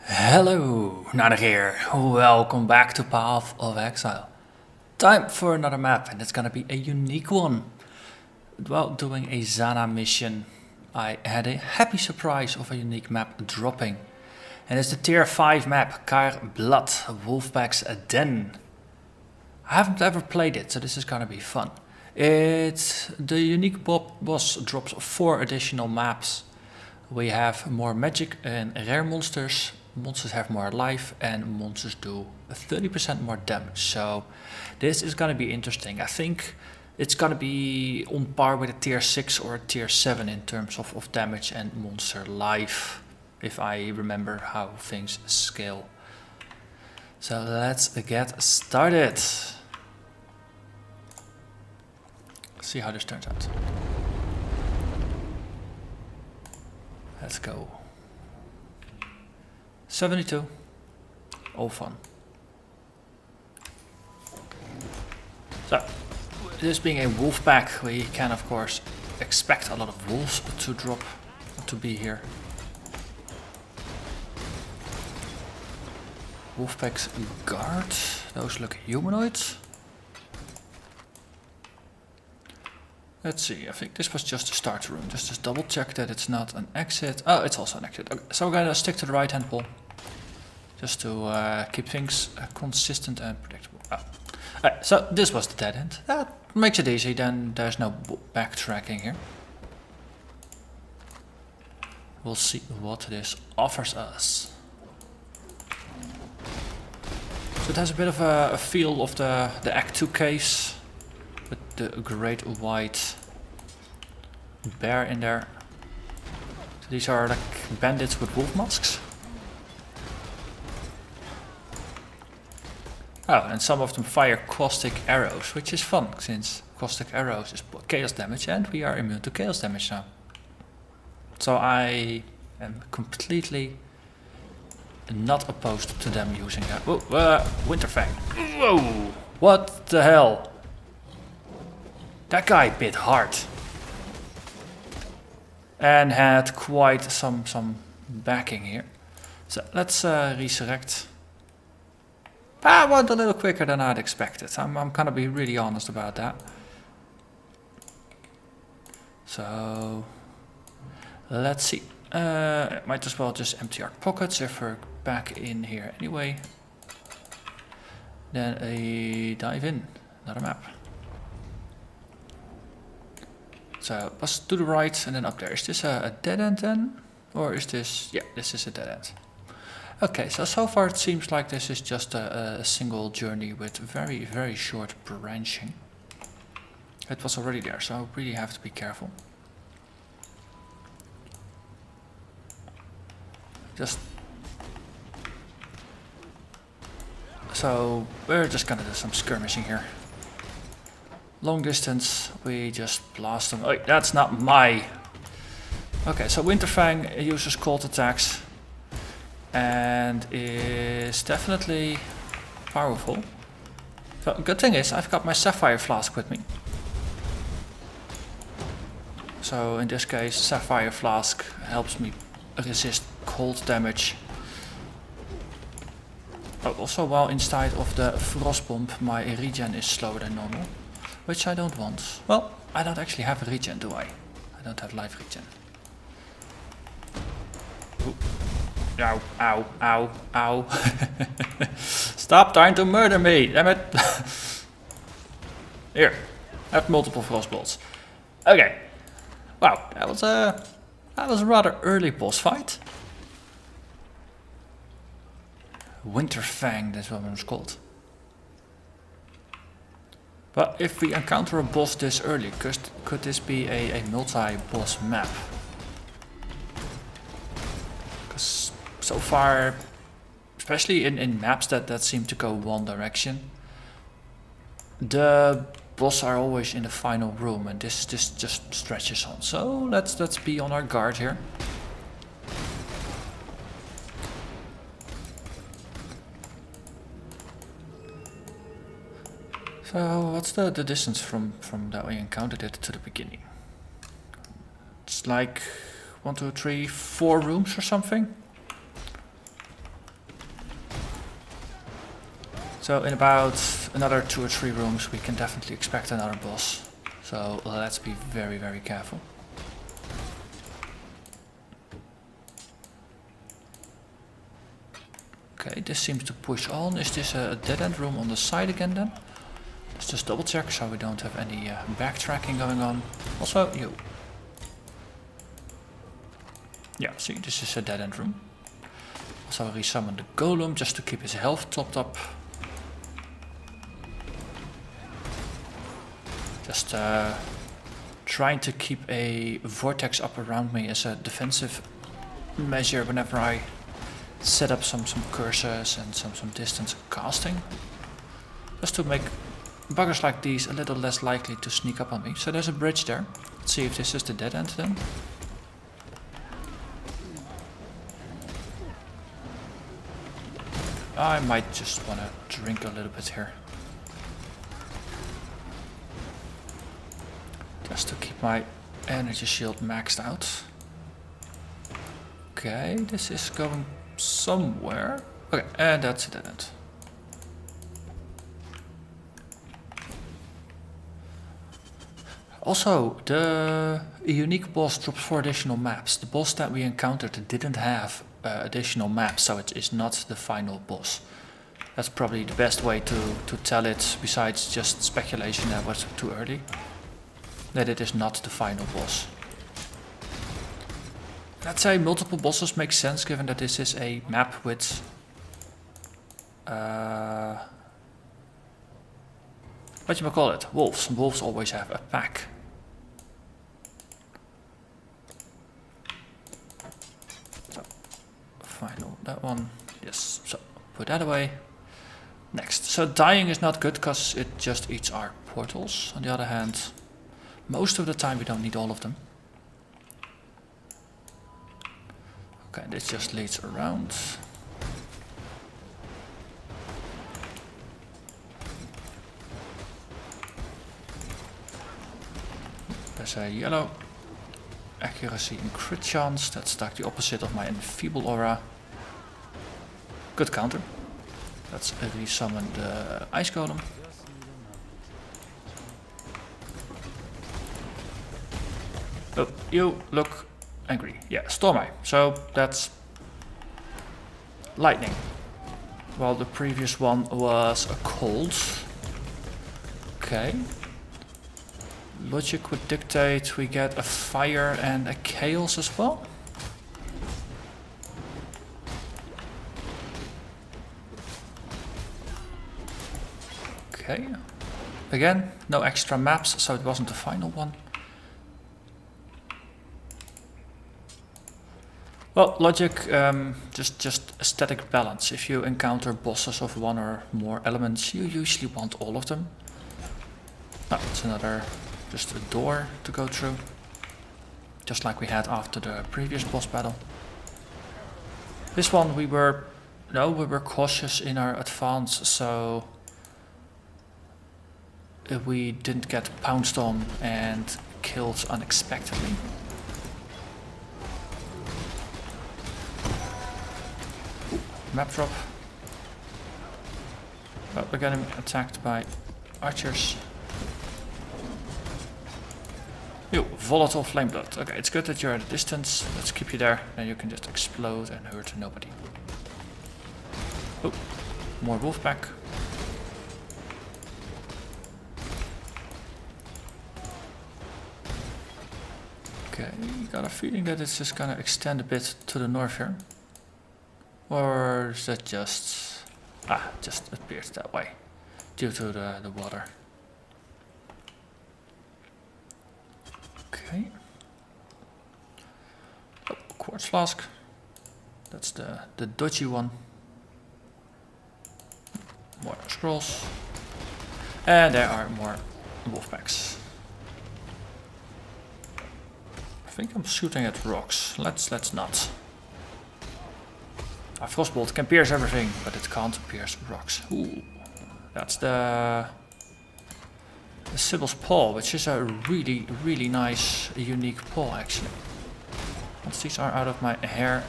Hello, Narnach here. Welcome back to Path of Exile. Time for another map, and it's gonna be a unique one. While doing a Zana mission, I had a happy surprise of a unique map dropping. And it's the tier 5 map, Caer Blaidd, Wolfpack's Den. I haven't ever played it, so this is gonna be fun. The unique boss drops 4 additional maps. We have more magic and rare monsters. Monsters have more life and monsters do 30% more damage. So this is gonna be interesting. I think it's gonna be on par with a tier 6 or a tier 7 in terms of damage and monster life, if I remember how things scale. So let's get started. See how this turns out. Let's go. 72. All fun. So, this being a wolf pack, we can of course expect a lot of wolves to be here. Wolfpack's guard, those look humanoids. Let's see, I think this was just a start room. Just double check that it's not an exit. Oh, it's also an exit. Okay, so we're gonna stick to the right hand wall. Just to keep things consistent and predictable. Oh. Alright, so this was the dead end. That makes it easy, then there's no backtracking here. We'll see what this offers us. So it has a bit of a feel of the Act 2 case. With the great white bear in there. So these are like bandits with wolf masks. Oh, and some of them fire caustic arrows, which is fun, since caustic arrows is chaos damage and we are immune to chaos damage now. So I am completely not opposed to them using that. Whoa, Winterfang. Whoa, what the hell? That guy bit hard. And had quite some backing here. So let's resurrect. I went a little quicker than I'd expected. I'm gonna be really honest about that. So let's see. Might as well just empty our pockets if we're back in here anyway. Then a dive in. Another map. So, pass to the right and then up there. Is this a dead end then? Or is this... yeah, this is a dead end. Okay, so far it seems like this is just a single journey with very, very short branching. It was already there, so I really have to be careful. So, we're just gonna do some skirmishing here. Long distance, we just blast them. Oh, that's not my... Okay, so Winterfang uses cold attacks. And is definitely powerful. So, good thing is, I've got my Sapphire Flask with me. So, in this case, Sapphire Flask helps me resist cold damage. Oh, also, while inside of the Frostbomb, my regen is slower than normal. Which I don't want. Well, I don't actually have a regen, do I? I don't have life regen. Ooh. Ow, ow, ow, ow. Stop trying to murder me, damn it. Here, I have multiple frostbolts. Okay. Wow, that was a rather early boss fight. Winterfang, that's what it was called. But if we encounter a boss this early, could this be a multi-boss map? Because so far, especially in maps that seem to go one direction, the boss are always in the final room and this just stretches on. So let's be on our guard here. So what's the distance from that we encountered it to the beginning? It's like 1, 2, 3, 4 rooms or something. So in about another 2 or 3 rooms we can definitely expect another boss. So let's be very, very careful. Okay, this seems to push on. Is this a dead end room on the side again then? Let's just double check so we don't have any backtracking going on. Also, you. Yeah, see, this is a dead end room. So I resummon the Golem just to keep his health topped up. Just trying to keep a vortex up around me as a defensive measure whenever I set up some curses and some distance casting. Just to make buggers like these a little less likely to sneak up on me. So there's a bridge there. Let's see if this is the dead end then. I might just want to drink a little bit here. Just to keep my energy shield maxed out. Okay, this is going somewhere. Okay, and that's a dead end. Also, the unique boss drops 4 additional maps. The boss that we encountered didn't have additional maps, so it is not the final boss. That's probably the best way to tell it, besides just speculation that was too early. That it is not the final boss. Let's say multiple bosses make sense given that this is a map with what you call it? Wolves. Wolves always have a pack. So final that one. Yes. So put that away. Next. So dying is not good because it just eats our portals. On the other hand, most of the time we don't need all of them. Okay, this just leads around. There's a yellow accuracy and crit chance. That's like the opposite of my Enfeeble aura. Good counter. Let's resummon the Ice Golem. Oh, you look angry. Yeah, Stormeye. So that's lightning. While the previous one was a cold. Okay. Logic would dictate we get a fire and a chaos as well. Okay. Again, no extra maps, so it wasn't the final one. Well, logic, just aesthetic balance. If you encounter bosses of 1 or more elements, you usually want all of them. Oh, it's another, just a door to go through. Just like we had after the previous boss battle. This one we were cautious in our advance, so we didn't get pounced on and killed unexpectedly. Map drop. But we're getting attacked by archers. Ew, volatile flame blood. Okay, it's good that you're at a distance. Let's keep you there. Then you can just explode and hurt nobody. Oh, more Wolfpack. Okay, got a feeling that it's just gonna extend a bit to the north here. Or is that just... just appears that way. Due to the water. Okay. Oh, quartz flask. That's the dodgy one. More scrolls. And there are more Wolfpacks. I think I'm shooting at rocks. Let's not. A Frostbolt can pierce everything, but it can't pierce rocks. Ooh, that's the Sibyl's Paw, which is a really nice, unique paw actually. Once these are out of my hair,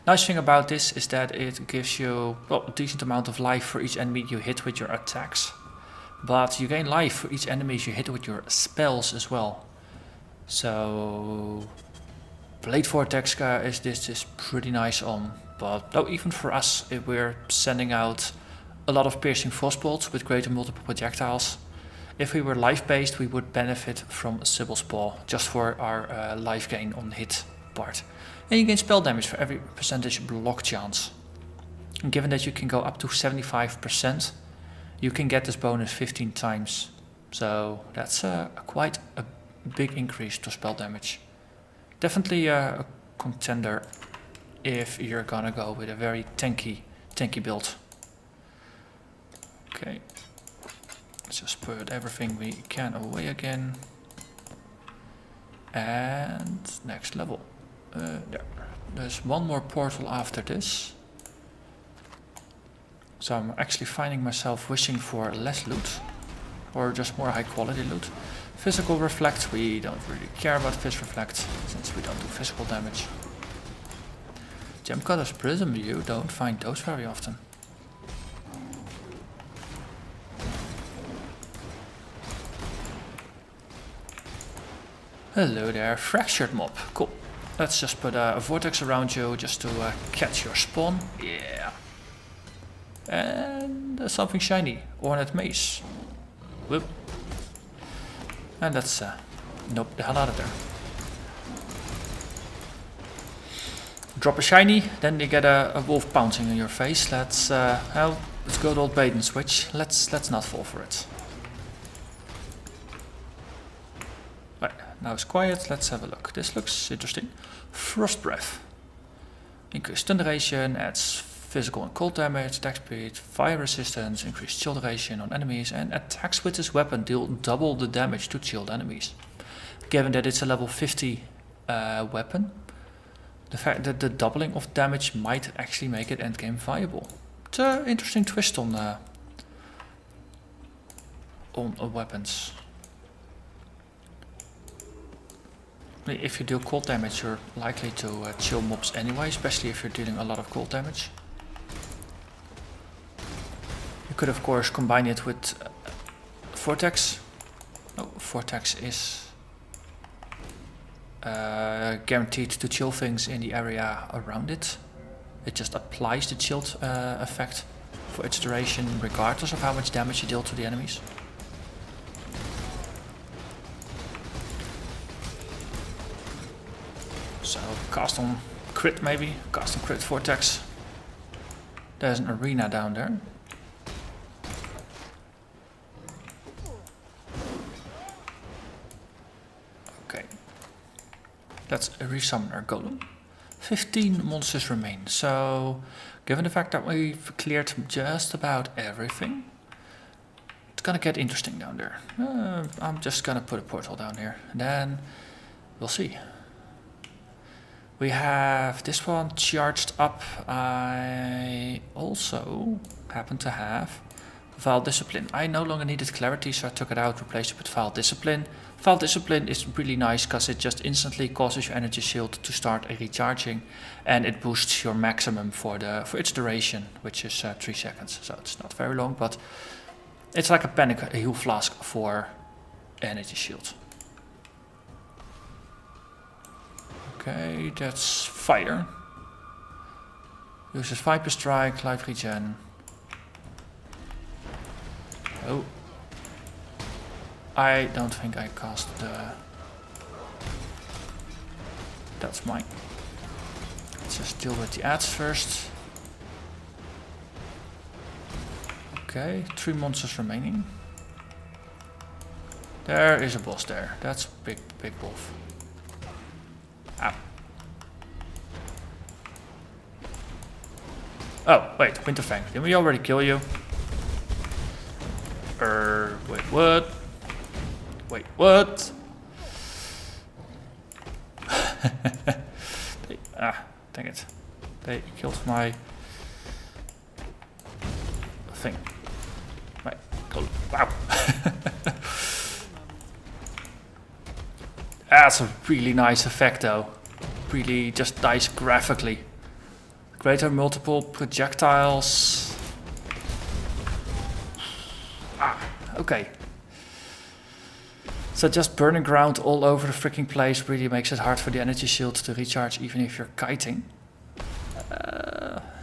Nice thing about this is that it gives you, well, a decent amount of life for each enemy you hit with your attacks. But you gain life for each enemy you hit with your spells as well. So Blaidd Vortex is pretty nice on. But no, even for us, if we're sending out a lot of piercing frostbolts with greater multiple projectiles, if we were life based, we would benefit from Sibyl's Paw just for our life gain on hit part. And you gain spell damage for every percentage block chance. And given that you can go up to 75%, you can get this bonus 15 times. So that's quite a big increase to spell damage. Definitely a contender if you're gonna go with a very tanky build. Okay, let's just put everything we can away again. And next level. There's one more portal after this. So I'm actually finding myself wishing for less loot. Or just more high quality loot. Physical Reflect, we don't really care about Physical Reflect, since we don't do physical damage. Gemcutter's Prism, you don't find those very often. Hello there, Fractured Mob, cool. Let's just put a vortex around you just to catch your spawn. Yeah. And something shiny, Ornate Mace. Whoop. And let's nope the hell out of there. Drop a shiny, then you get a wolf pouncing on your face. Let's go to old bait and switch. Let's not fall for it. Right, now it's quiet. Let's have a look. This looks interesting. Frost Breath. Increased stun duration, adds physical and cold damage, attack speed, fire resistance, increased chill duration on enemies, and attacks with this weapon deal double the damage to chilled enemies. Given that it's a level 50 weapon, the fact that the doubling of damage might actually make it endgame viable. It's an interesting twist on weapons. If you deal cold damage, you're likely to chill mobs anyway, especially if you're dealing a lot of cold damage. You could of course combine it with Vortex. Oh, Vortex is guaranteed to chill things in the area around it. It just applies the chilled effect for its duration regardless of how much damage you deal to the enemies. So cast on crit maybe, cast on crit Vortex. There's an arena down there. Okay. Let's resummon our Golem. 15 monsters remain. So given the fact that we've cleared just about everything, it's gonna get interesting down there. I'm just gonna put a portal down here and then we'll see. We have this one charged up. I also happen to have Vaal Discipline. I no longer needed Clarity, so I took it out, replaced it with Vaal Discipline. Vaal Discipline is really nice because it just instantly causes your energy shield to start recharging, and it boosts your maximum for its duration, which is 3 seconds. So it's not very long, but it's like a heal flask for energy shield. Okay, that's fire. Uses Viper Strike, life regen. Oh. I don't think I cast the... That's mine. Let's just deal with the ads first. Okay, 3 monsters remaining. There is a boss there. That's big wolf. Ow. Oh, wait, Winterfang. Didn't we already kill you? Wait, what? Wait, what? Dang it. They killed my thing. Right, go. Wow. That's a really nice effect though. Really just nice graphically. Greater multiple projectiles. Okay. So just burning ground all over the freaking place really makes it hard for the energy shield to recharge even if you're kiting.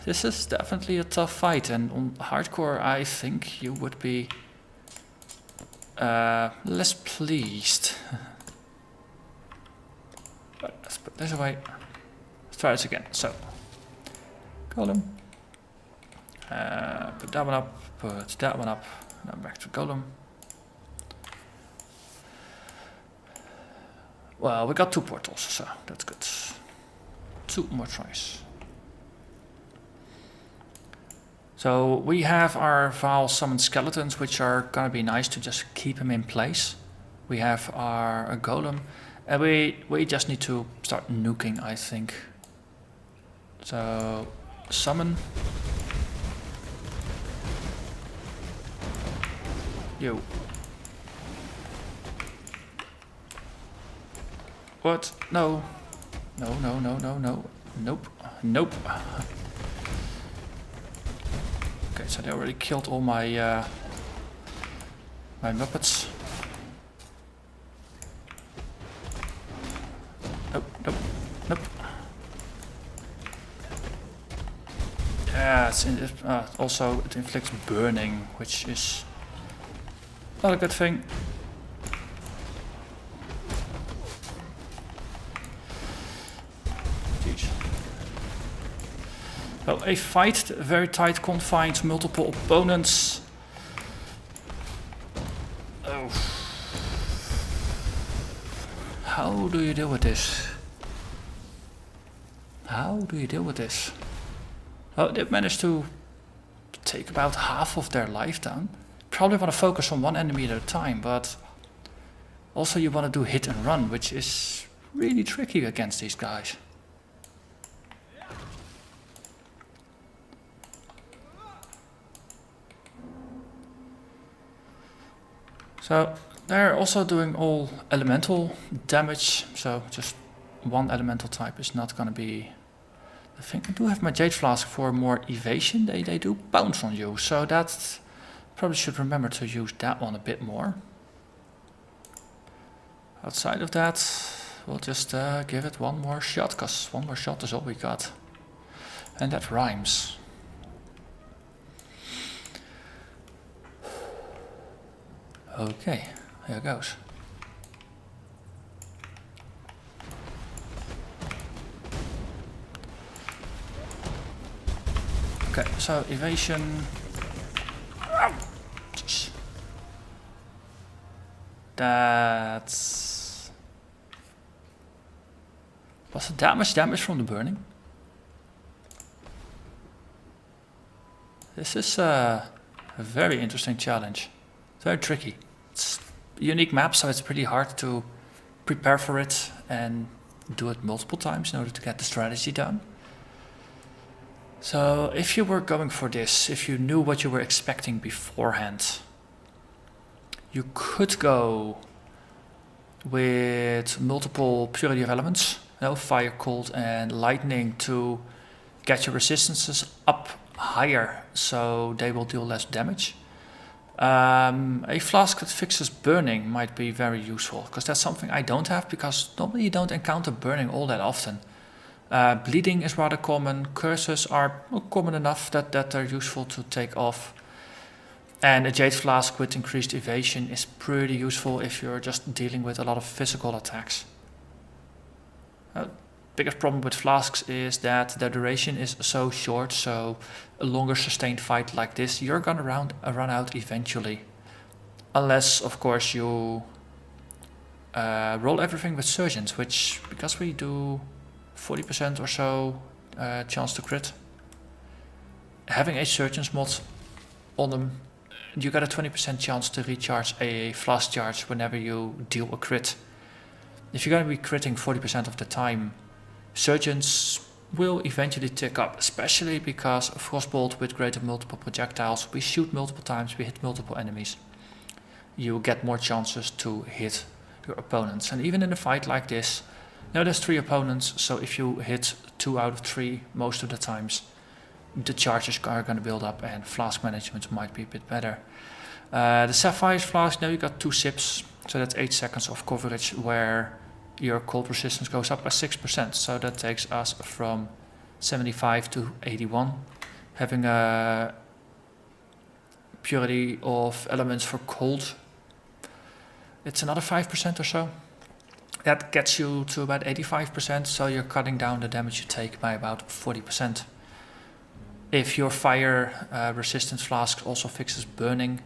This is definitely a tough fight, and on hardcore I think you would be less pleased. But let's put this away. Let's try this again. So, Golem. Put that one up, put that one up. Now back to Golem. Well, we got 2 portals, so that's good. 2 more tries. So we have our Vaal summoned skeletons, which are gonna be nice to just keep him in place. We have our Golem, and we just need to start nuking, I think. So summon. You. What? No. No, no, no, no, no. Nope. Nope. Okay, so they already killed all my my Muppets. Nope, nope, nope. Yeah, also it inflicts burning, which is not a good thing. Jeez. Well, a fight, very tight confines, multiple opponents. Oh. How do you deal with this? How do you deal with this? Oh, they managed to take about half of their life down. Probably want to focus on one enemy at a time, but also you want to do hit and run, which is really tricky against these guys. So they're also doing all elemental damage, so just one elemental type is not going to be the thing. I do have my Jade Flask for more evasion. They do bounce on you, so that probably should remember to use that one a bit more. Outside of that, we'll just give it one more shot, because one more shot is all we got. And that rhymes. Okay, here goes. Okay, so evasion. Jeez. That's... Was it that much damage from the burning? This is a very interesting challenge. Very tricky. It's a unique map, so it's pretty hard to prepare for it and do it multiple times in order to get the strategy done. So if you were going for this, if you knew what you were expecting beforehand, you could go with multiple purity of elements, fire, cold and lightning, to get your resistances up higher so they will deal less damage. A flask that fixes burning might be very useful, because that's something I don't have, because normally you don't encounter burning all that often. Bleeding is rather common, curses are common enough that they're useful to take off. And a Jade Flask with increased evasion is pretty useful if you're just dealing with a lot of physical attacks. Biggest problem with flasks is that their duration is so short, so a longer sustained fight like this, you're gonna run out eventually. Unless, of course, you roll everything with Surgeons, which, because we do 40% or so chance to crit, having a Surgeons mod on them, you got a 20% chance to recharge a flask charge whenever you deal a crit. If you're going to be critting 40% of the time, Surgeons will eventually tick up, especially because Frostbolt with greater multiple projectiles, we shoot multiple times, we hit multiple enemies. You get more chances to hit your opponents. And even in a fight like this, Now there's 3 opponents, so if you hit 2 out of 3 most of the times, the charges are going to build up and flask management might be a bit better. The Sapphire Flask, now you got 2 sips, so that's 8 seconds of coverage where your cold resistance goes up by 6%. So that takes us from 75 to 81. Having a purity of elements for cold, it's another 5% or so. That gets you to about 85%, so you're cutting down the damage you take by about 40%. If your fire resistance flask also fixes burning,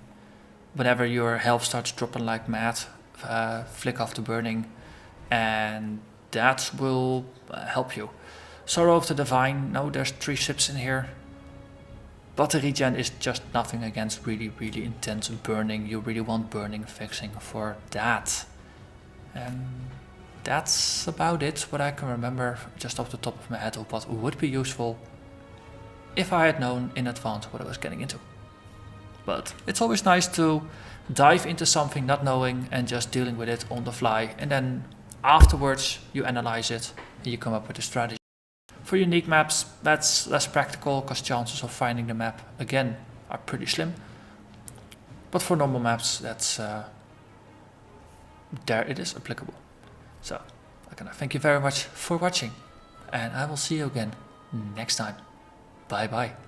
whenever your health starts dropping like mad, flick off the burning, and that will help you. Sorrow of the Divine, no, there's 3 sips in here. But the regen is just nothing against really, really intense burning. You really want burning fixing for that. And that's about it, what I can remember just off the top of my head of what would be useful if I had known in advance what I was getting into. But it's always nice to dive into something not knowing and just dealing with it on the fly, and then afterwards you analyze it and you come up with a strategy. For unique maps, that's less practical because chances of finding the map again are pretty slim. But for normal maps, that's there it is applicable. So I can thank you very much for watching, and I will see you again next time. Bye bye.